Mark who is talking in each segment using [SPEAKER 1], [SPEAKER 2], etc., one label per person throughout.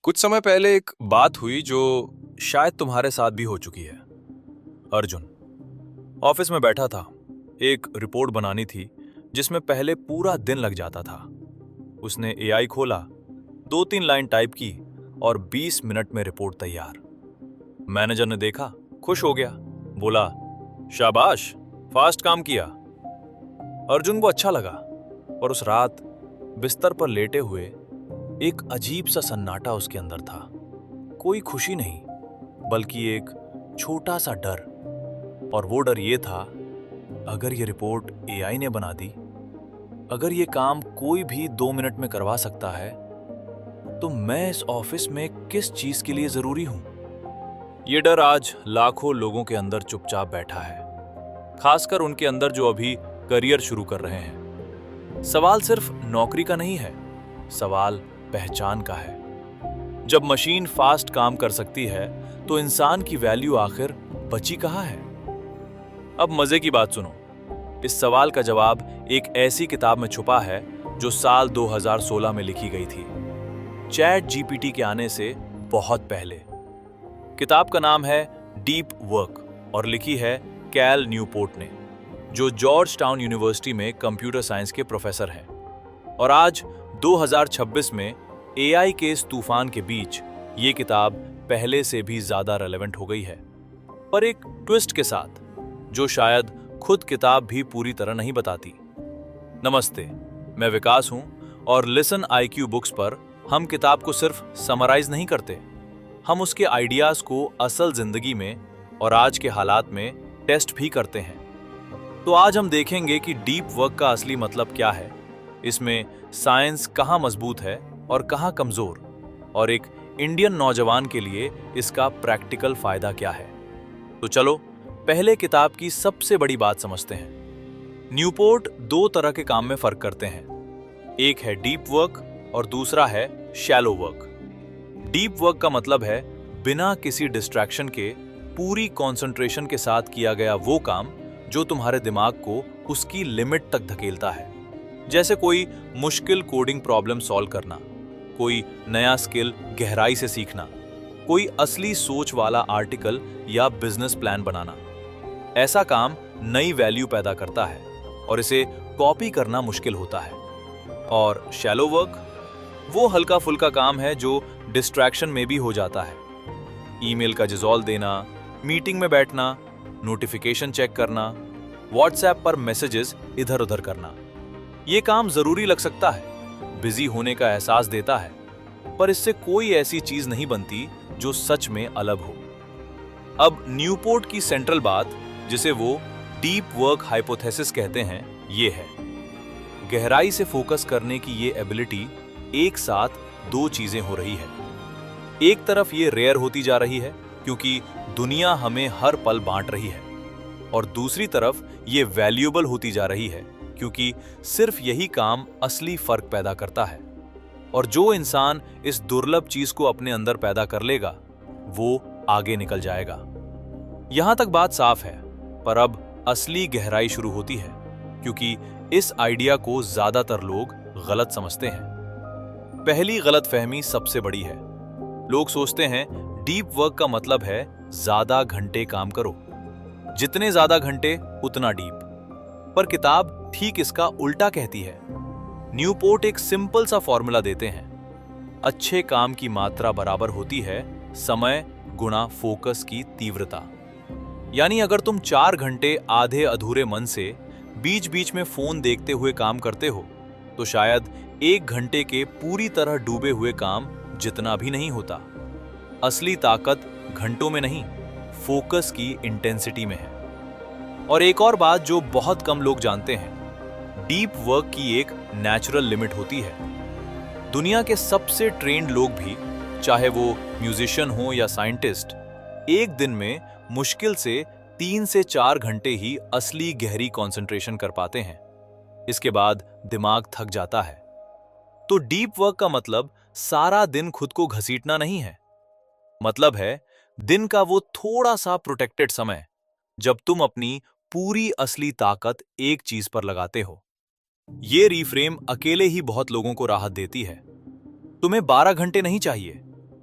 [SPEAKER 1] कुछ समय पहले एक बात हुई जो शायद तुम्हारे साथ भी हो चुकी है। अर्जुन ऑफिस में बैठा था। एक रिपोर्ट बनानी थी जिसमें पहले पूरा दिन लग जाता था। उसने एआई खोला, 2-3 लाइन टाइप की और 20 मिनट में रिपोर्ट तैयार। मैनेजर ने देखा, खुश हो गया, बोला, शाबाश, फास्ट काम किया। अर्जुन को अच्छा लगा। और उस रात बिस्तर पर लेटे हुए एक अजीब सा सन्नाटा उसके अंदर था। कोई खुशी नहीं, बल्कि एक छोटा सा डर। और वो डर ये था, अगर ये रिपोर्ट एआई ने बना दी, अगर ये काम कोई भी 2 मिनट में करवा सकता है, तो मैं इस ऑफिस में किस चीज के लिए जरूरी हूं? ये डर आज लाखों लोगों के अंदर चुपचाप बैठा है, खासकर उनके अंदर जो अभी करियर शुरू कर रहे हैं। सवाल सिर्फ नौकरी का नहीं है, सवाल पहचान का है। जब मशीन फास्ट काम कर सकती है तो इंसान की वैल्यू आखिर बची कहां है? अब मजे की बात सुनो। इस सवाल का जवाब एक ऐसी किताब में छुपा है जो साल 2016 में लिखी गई थी, चैट जीपीटी के आने से बहुत पहले। किताब का नाम है डीप वर्क और लिखी है कैल न्यूपोर्ट ने, जो जॉर्ज टाउन यूनिवर्सिटी में कंप्यूटर साइंस के प्रोफेसर हैं। और आज 2026 में एआई के इस तूफान के बीच ये किताब पहले से भी ज्यादा रेलेवेंट हो गई है, पर एक ट्विस्ट के साथ जो शायद खुद किताब भी पूरी तरह नहीं बताती। नमस्ते, मैं विकास हूं और लिसन आईक्यू बुक्स पर हम किताब को सिर्फ समराइज नहीं करते, हम उसके आइडियाज को असल जिंदगी में और आज के हालात में टेस्ट भी करते हैं। तो आज हम देखेंगे कि डीप वर्क का असली मतलब क्या है, इसमें साइंस कहां मजबूत है और कहां कमजोर, और एक इंडियन नौजवान के लिए इसका प्रैक्टिकल फायदा क्या है। तो चलो पहले किताब की सबसे बड़ी बात समझते हैं। न्यूपोर्ट 2 तरह के काम में फर्क करते हैं, एक है डीप वर्क और दूसरा है शैलो वर्क। डीप वर्क का मतलब है बिना किसी डिस्ट्रैक्शन के पूरी कंसंट्रेशन के साथ किया गया वो काम जो तुम्हारे दिमाग को उसकी लिमिट तक धकेलता है। जैसे कोई मुश्किल कोडिंग प्रॉब्लम सॉल्व करना, कोई नया स्किल गहराई से सीखना, कोई असली सोच वाला आर्टिकल या बिजनेस प्लान बनाना। ऐसा काम नई वैल्यू पैदा करता है और इसे कॉपी करना मुश्किल होता है। और शैलो वर्क वो हल्का फुल्का काम है जो डिस्ट्रैक्शन में भी हो जाता है। ईमेल का जवाब देना, मीटिंग में बैठना, नोटिफिकेशन चेक करना, व्हाट्सएप पर मैसेजेस इधर उधर करना। ये काम जरूरी लग सकता है, बिजी होने का एहसास देता है, पर इससे कोई ऐसी चीज नहीं बनती जो सच में अलग हो। अब न्यूपोर्ट की सेंट्रल बात, जिसे वो डीप वर्क हाइपोथेसिस कहते हैं, ये है गहराई से फोकस करने की ये एबिलिटी। एक साथ 2 चीजें हो रही है। एक तरफ ये रेयर होती जा रही है क्योंकि दुनिया हमें हर पल बांट रही है, और दूसरी तरफ ये वैल्यूएबल होती जा रही है क्योंकि सिर्फ यही काम असली फर्क पैदा करता है। और जो इंसान इस दुर्लभ चीज को अपने अंदर पैदा कर लेगा, वो आगे निकल जाएगा। यहां तक बात साफ है, पर अब असली गहराई शुरू होती है, क्योंकि इस आइडिया को ज्यादातर लोग गलत समझते हैं। पहली गलतफहमी सबसे बड़ी है। लोग सोचते हैं डीप वर्क का मतलब है ज्यादा घंटे काम करो, जितने ज्यादा घंटे उतना डीप। पर किताब ठीक इसका उल्टा कहती है। न्यूपोर्ट एक सिंपल सा फॉर्मूला देते हैं, अच्छे काम की मात्रा बराबर होती है समय गुणा फोकस की तीव्रता। यानी अगर तुम 4 घंटे आधे अधूरे मन से बीच बीच में फोन देखते हुए काम करते हो, तो शायद 1 घंटे के पूरी तरह डूबे हुए काम जितना भी नहीं होता। असली ताकत घंटों में नहीं, फोकस की इंटेंसिटी में है। और एक और बात जो बहुत कम लोग जानते हैं, डीप वर्क की एक नेचुरल लिमिट होती है। दुनिया के सबसे ट्रेन्ड लोग भी, चाहे वो म्यूजिशियन हो या साइंटिस्ट, एक दिन में मुश्किल से 3 से 4 घंटे ही असली गहरी कंसंट्रेशन कर पाते हैं। इसके बाद दिमाग थक जाता है। तो डीप वर्क का मतलब सारा दिन खुद को घसीटना नहीं है। मतलब है दिन का वो थोड़ा सा प्रोटेक्टेड समय जब तुम अपनी पूरी असली ताकत एक चीज पर लगाते हो। ये रिफ्रेम अकेले ही बहुत लोगों को राहत देती है। तुम्हें 12 घंटे नहीं चाहिए,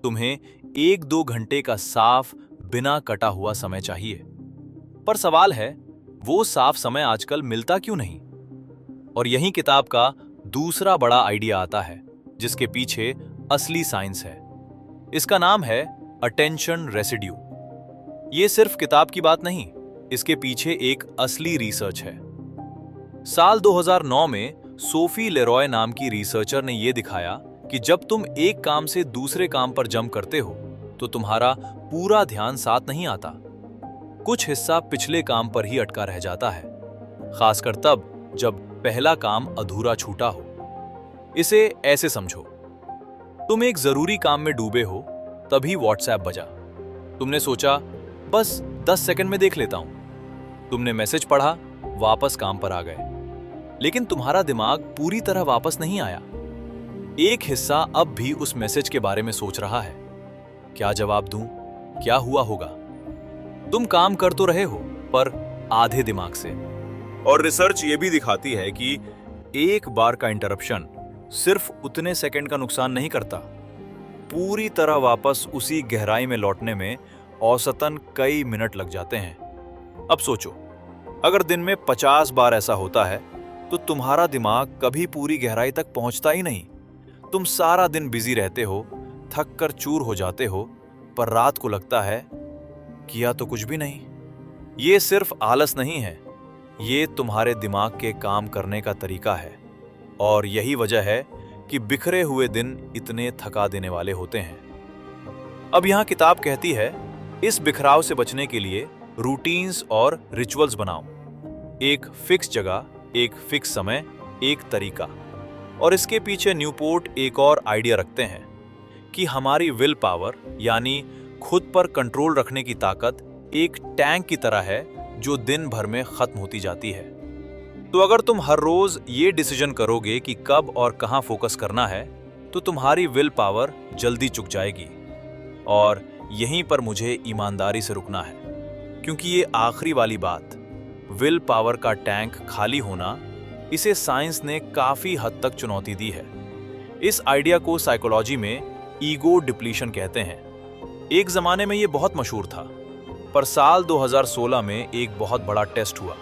[SPEAKER 1] तुम्हें 1-2 घंटे का साफ बिना कटा हुआ समय चाहिए। पर सवाल है, वो साफ समय आजकल मिलता क्यों नहीं? और यही किताब का दूसरा बड़ा आइडिया आता है, जिसके पीछे असली साइंस है। इसका नाम है अटेंशन रेसिड्यू। ये सिर्फ किताब की बात नहीं, इसके पीछे एक असली रिसर्च है। साल 2009 में सोफी लेरॉय नाम की रिसर्चर ने यह दिखाया कि जब तुम एक काम से दूसरे काम पर जंप करते हो तो तुम्हारा पूरा ध्यान साथ नहीं आता। कुछ हिस्सा पिछले काम पर ही अटका रह जाता है, खासकर तब जब पहला काम अधूरा छूटा हो। इसे ऐसे समझो, तुम एक जरूरी काम में डूबे हो, तभी व्हाट्सएप बजा। तुमने सोचा बस 10 सेकंड में देख लेता हूं। तुमने मैसेज पढ़ा, वापस काम पर आ गए। लेकिन तुम्हारा दिमाग पूरी तरह वापस नहीं आया। एक हिस्सा अब भी उस मैसेज के बारे में सोच रहा है, क्या जवाब दूं, क्या हुआ होगा। तुम काम कर तो रहे हो, पर आधे दिमाग से। और रिसर्च ये भी दिखाती है कि एक बार का इंटरप्शन सिर्फ उतने सेकंड का नुकसान नहीं करता, पूरी तरह वापस उसी गहराई में लौटने में औसतन कई मिनट लग जाते हैं। अब सोचो, अगर दिन में 50 बार ऐसा होता है तो तुम्हारा दिमाग कभी पूरी गहराई तक पहुंचता ही नहीं। तुम सारा दिन बिजी रहते हो, थक कर चूर हो जाते हो, पर रात को लगता है किया तो कुछ भी नहीं। ये सिर्फ आलस नहीं है, ये तुम्हारे दिमाग के काम करने का तरीका है। और यही वजह है कि बिखरे हुए दिन इतने थका देने वाले होते हैं। अब यहां किताब कहती है, इस बिखराव से बचने के लिए रूटीन्स और रिचुअल्स बनाओ। एक फिक्स जगह, एक फिक्स समय, एक तरीका। और इसके पीछे न्यूपोर्ट एक और आइडिया रखते हैं कि हमारी विल पावर, यानी खुद पर कंट्रोल रखने की ताकत, एक टैंक की तरह है जो दिन भर में खत्म होती जाती है। तो अगर तुम हर रोज ये डिसीजन करोगे कि कब और कहां फोकस करना है, तो तुम्हारी विल पावर जल्दी चुक जाएगी। और यहीं पर मुझे ईमानदारी से रुकना है, क्योंकि ये आखिरी वाली बात, विल पावर का टैंक खाली होना, इसे साइंस ने काफी हद तक चुनौती दी है। इस आइडिया को साइकोलॉजी में ईगो डिप्लीशन कहते हैं। एक जमाने में ये बहुत मशहूर था, पर साल 2016 में एक बहुत बड़ा टेस्ट हुआ।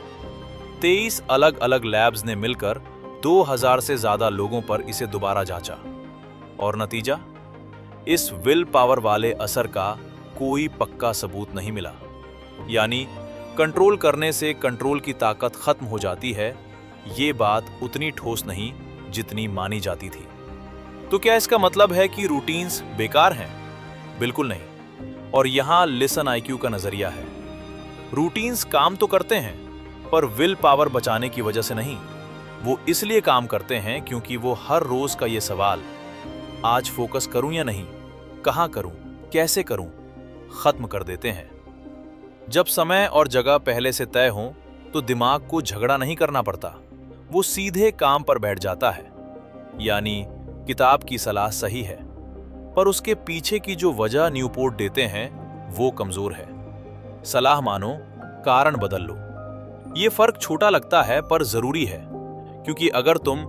[SPEAKER 1] 23 अलग अलग लैब्स ने मिलकर 2000 से ज्यादा लोगों पर इसे दोबारा जांचा। और नतीजा, इस विल पावर वाले असर का कोई पक्का सबूत नहीं मिला। यानी कंट्रोल करने से कंट्रोल की ताकत खत्म हो जाती है, ये बात उतनी ठोस नहीं जितनी मानी जाती थी। तो क्या इसका मतलब है कि रूटीन्स बेकार हैं? बिल्कुल नहीं। और यहां लिसन आईक्यू का नजरिया है। रूटीन्स काम तो करते हैं, पर विल पावर बचाने की वजह से नहीं। वो इसलिए काम करते हैं क्योंकि वो हर रोज का ये सवाल, आज फोकस करूं या नहीं, कहां करूं, कैसे करूं, खत्म कर देते हैं। जब समय और जगह पहले से तय हो तो दिमाग को झगड़ा नहीं करना पड़ता, वो सीधे काम पर बैठ जाता है। यानी किताब की सलाह सही है, पर उसके पीछे की जो वजह न्यूपोर्ट देते हैं वो कमजोर है। सलाह मानो, कारण बदल लो। ये फर्क छोटा लगता है पर जरूरी है, क्योंकि अगर तुम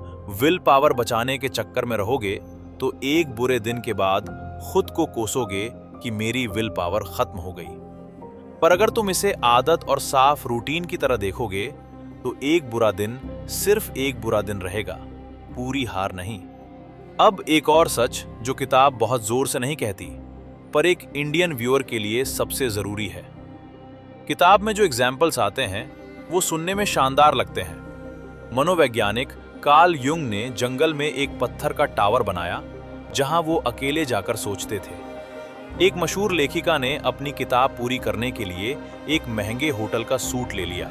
[SPEAKER 1] विल पावर बचाने के चक्कर में रहोगे तो एक बुरे दिन के बाद खुद को कोसोगे कि मेरी विल पावर खत्म हो गई। पर अगर तुम इसे आदत और साफ रूटीन की तरह देखोगे तो एक बुरा दिन सिर्फ एक बुरा दिन रहेगा, पूरी हार नहीं। अब एक और सच जो किताब बहुत जोर से नहीं कहती, पर एक इंडियन व्यूअर के लिए सबसे जरूरी है। किताब में जो एग्जाम्पल्स आते हैं वो सुनने में शानदार लगते हैं। मनोवैज्ञानिक कार्ल युंग ने जंगल में एक पत्थर का टावर बनाया जहां वो अकेले जाकर सोचते थे। एक मशहूर लेखिका ने अपनी किताब पूरी करने के लिए एक महंगे होटल का सूट ले लिया।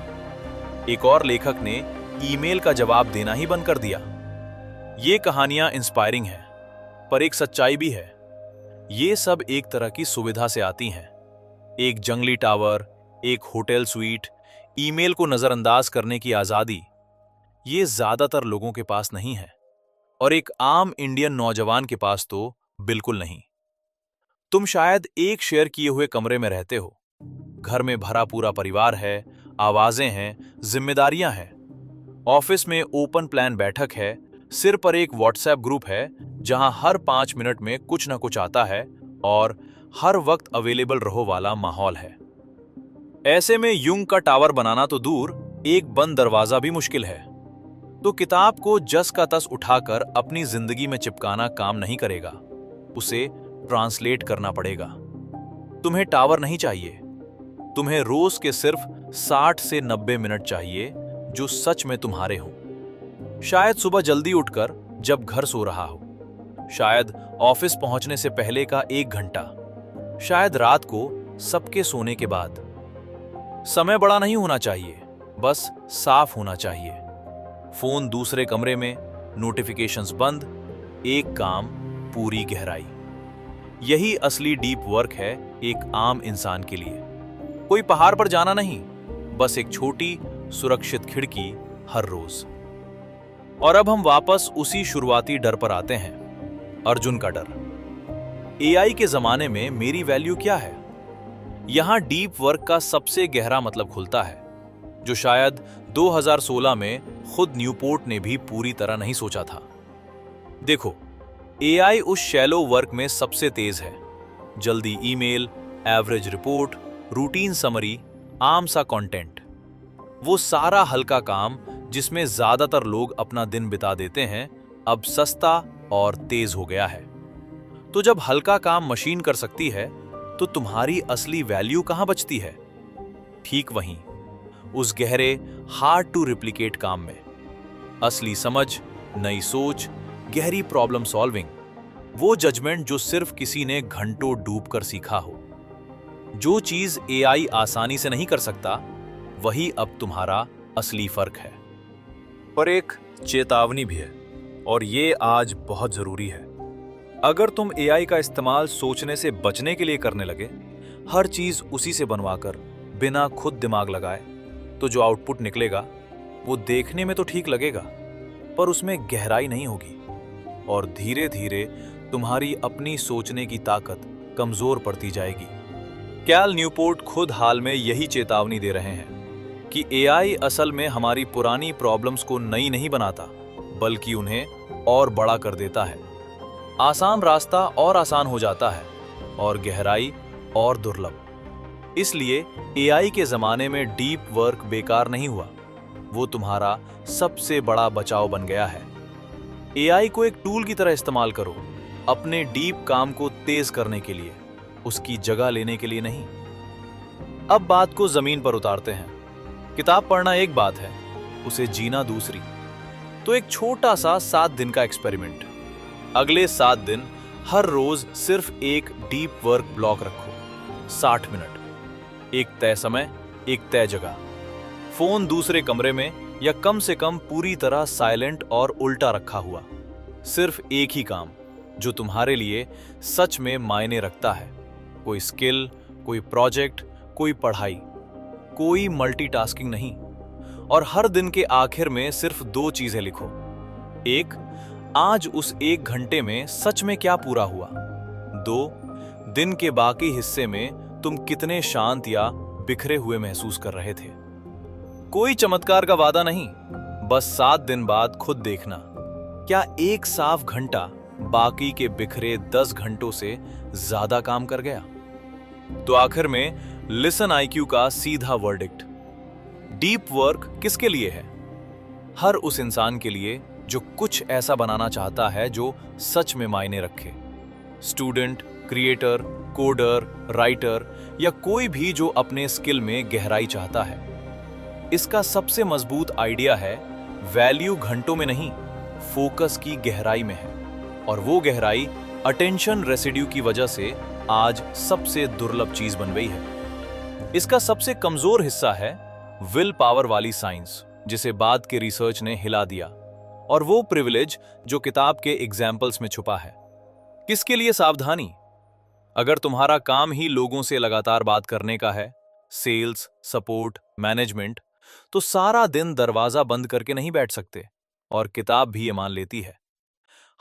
[SPEAKER 1] एक और लेखक ने ईमेल का जवाब देना ही बंद कर दिया। ये कहानियां इंस्पायरिंग हैं, पर एक सच्चाई भी है। ये सब एक तरह की सुविधा से आती हैं। एक जंगली टावर, एक होटल स्वीट, ईमेल को नजरअंदाज करने की आजादी, ये ज्यादातर लोगों के पास नहीं है, और एक आम इंडियन नौजवान के पास तो बिल्कुल नहीं। तुम शायद एक शेयर किए हुए कमरे में रहते हो, घर में भरा पूरा परिवार है, आवाजें हैं, जिम्मेदारियां हैं। ऑफिस में ओपन प्लान बैठक है, सिर पर एक व्हाट्सएप ग्रुप है जहां हर 5 मिनट में कुछ ना कुछ आता है और हर वक्त अवेलेबल रहो वाला माहौल है। ऐसे में युंग का टावर बनाना तो दूर, एक बंद दरवाजा भी मुश्किल है। तो किताब को जस का तस उठाकर अपनी जिंदगी में चिपकाना काम नहीं करेगा, उसे ट्रांसलेट करना पड़ेगा। तुम्हें टावर नहीं चाहिए, तुम्हें रोज के सिर्फ 60 से 90 मिनट चाहिए जो सच में तुम्हारे हो। शायद सुबह जल्दी उठकर जब घर सो रहा हो, शायद ऑफिस पहुंचने से पहले का 1 घंटा, शायद रात को सबके सोने के बाद। समय बड़ा नहीं होना चाहिए, बस साफ होना चाहिए। फोन दूसरे कमरे में, नोटिफिकेशंस बंद, एक काम, पूरी गहराई। यही असली डीप वर्क है एक आम इंसान के लिए। कोई पहाड़ पर जाना नहीं, बस एक छोटी सुरक्षित खिड़की हर रोज। और अब हम वापस उसी शुरुआती डर पर आते हैं, अर्जुन का डर। एआई के जमाने में मेरी वैल्यू क्या है? यहां डीप वर्क का सबसे गहरा मतलब खुलता है, जो शायद 2016 में खुद न्यूपोर्ट ने भी पूरी तरह नहीं सोचा था। देखो, एआई उस शैलो वर्क में सबसे तेज है। जल्दी email, average report, routine summary, आम सा कंटेंट। वो सारा हल्का काम जिसमें ज्यादातर लोग अपना दिन बिता देते हैं, अब सस्ता और तेज हो गया है। तो जब हल्का काम मशीन कर सकती है, तो तुम्हारी असली वैल्यू कहां बचती है? ठीक वहीं, उस गहरे, हार्ड टू रिप्लिकेट काम में। असली समझ, नई सोच, गहरी प्रॉब्लम सॉल्विंग, वो जजमेंट जो सिर्फ किसी ने घंटों डूबकर सीखा हो। जो चीज एआई आसानी से नहीं कर सकता, वही अब तुम्हारा असली फर्क है। पर एक चेतावनी भी है, और ये आज बहुत जरूरी है। अगर तुम एआई का इस्तेमाल सोचने से बचने के लिए करने लगे, हर चीज उसी से बनवाकर बिना खुद दिमाग लगाए, तो जो आउटपुट निकलेगा वो देखने में तो ठीक लगेगा, पर उसमें गहराई नहीं होगी, और धीरे धीरे तुम्हारी अपनी सोचने की ताकत कमजोर पड़ती जाएगी। कैल न्यूपोर्ट खुद हाल में यही चेतावनी दे रहे हैं कि एआई असल में हमारी पुरानी प्रॉब्लम्स को नई नहीं बनाता, बल्कि उन्हें और बड़ा कर देता है। आसान रास्ता और आसान हो जाता है, और गहराई और दुर्लभ। इसलिए एआई के जमाने में डीप वर्क बेकार नहीं हुआ, वो तुम्हारा सबसे बड़ा बचाव बन गया है। एआई को एक टूल की तरह इस्तेमाल करो, अपने डीप काम को तेज करने के लिए, उसकी जगह लेने के लिए नहीं। अब बात को जमीन पर उतारते हैं। किताब पढ़ना एक बात है, उसे जीना दूसरी। तो एक छोटा सा 7 दिन का एक्सपेरिमेंट। अगले 7 दिन हर रोज सिर्फ एक डीप वर्क ब्लॉक रखो, 60 मिनट, एक तय समय, एक तय जगह, फोन दूसरे कमरे में, या कम से कम पूरी तरह साइलेंट और उल्टा रखा हुआ। सिर्फ एक ही काम जो तुम्हारे लिए सच में मायने रखता है। कोई स्किल, कोई प्रोजेक्ट, कोई पढ़ाई, कोई मल्टीटास्किंग नहीं। और हर दिन के आखिर में सिर्फ 2 चीजें लिखो। एक, आज उस 1 घंटे में सच में क्या पूरा हुआ। 2, दिन के बाकी हिस्से में तुम कितने शांत या बिखरे हुए महसूस कर रहे थे। कोई चमत्कार का वादा नहीं, बस 7 दिन बाद खुद देखना, क्या एक साफ घंटा बाकी के बिखरे 10 घंटों से ज्यादा काम कर गया। तो आखिर में लिसन आईक्यू का सीधा वर्डिक्ट, डीप वर्क किसके लिए है? हर उस इंसान के लिए जो कुछ ऐसा बनाना चाहता है जो सच में मायने रखे। स्टूडेंट, क्रिएटर, कोडर, राइटर, या कोई भी जो अपने स्किल में गहराई चाहता है। इसका सबसे मजबूत आइडिया है, वैल्यू घंटों में नहीं, फोकस की गहराई में है। और वो गहराई अटेंशन रेसिड्यू की वजह से आज सबसे दुर्लभ चीज बन गई है। इसका सबसे कमजोर हिस्सा है विल पावर वाली साइंस, जिसे बाद के रिसर्च ने हिला दिया, और वो प्रिविलेज जो किताब के एग्जाम्पल्स में छुपा है। किसके लिए सावधानी? अगर तुम्हारा काम ही लोगों से लगातार बात करने का है, सेल्स, सपोर्ट, मैनेजमेंट, तो सारा दिन दरवाजा बंद करके नहीं बैठ सकते। और किताब भी ये मान लेती है,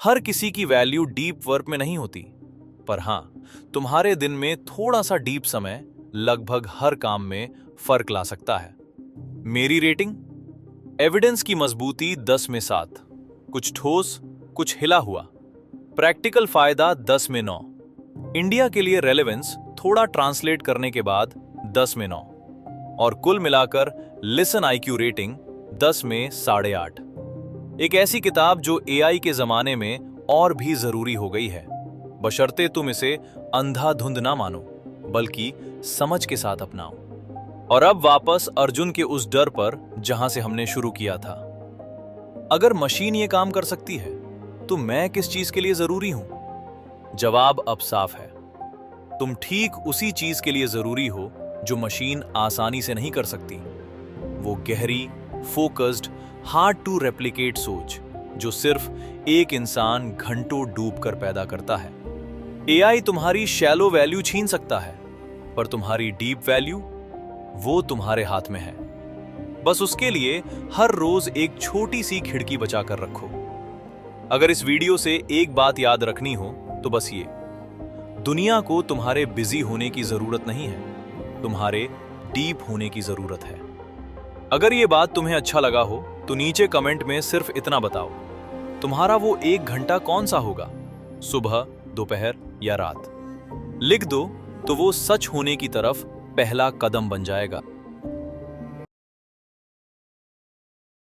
[SPEAKER 1] हर किसी की वैल्यू डीप वर्क में नहीं होती, पर हां, तुम्हारे दिन में थोड़ा सा डीप समय लगभग हर काम में फर्क ला सकता है। मेरी रेटिंग, एविडेंस की मजबूती 10 में 7, कुछ ठोस, कुछ हिला हुआ। प्रैक्टिकल फायदा 10 में 9, इंडिया के लिए रेलेवेंस थोड़ा ट्रांसलेट करने के बाद 10 में 9 और कुल मिलाकर लिसन आईक्यू रेटिंग 10 में 8.5। एक ऐसी किताब जो एआई के जमाने में और भी जरूरी हो गई है, बशर्ते तुम इसे अंधाधुंध ना मानो बल्कि समझ के साथ अपनाओ। और अब वापस अर्जुन के उस डर पर जहां से हमने शुरू किया था। अगर मशीन ये काम कर सकती है तो मैं किस चीज के लिए जरूरी हूं? जवाब अब साफ है। तुम ठीक उसी चीज के लिए जरूरी हो जो मशीन आसानी से नहीं कर सकती। वो गहरी, फोकस्ड, हार्ड टू रेप्लिकेट सोच जो सिर्फ एक इंसान घंटों डूब कर पैदा करता है। एआई तुम्हारी शैलो वैल्यू छीन सकता है, पर तुम्हारी डीप वैल्यू वो तुम्हारे हाथ में है। बस उसके लिए हर रोज एक छोटी सी खिड़की बचाकर रखो। अगर इस वीडियो से एक बात याद रखनी हो तो बस ये, दुनिया को तुम्हारे बिजी होने की जरूरत नहीं है, तुम्हारे डीप होने की जरूरत है। अगर ये बात तुम्हें अच्छा लगा हो तो नीचे कमेंट में सिर्फ इतना बताओ, तुम्हारा वो 1 घंटा कौन सा होगा, सुबह, दोपहर या रात? लिख दो तो वो सच होने की तरफ पहला कदम बन जाएगा।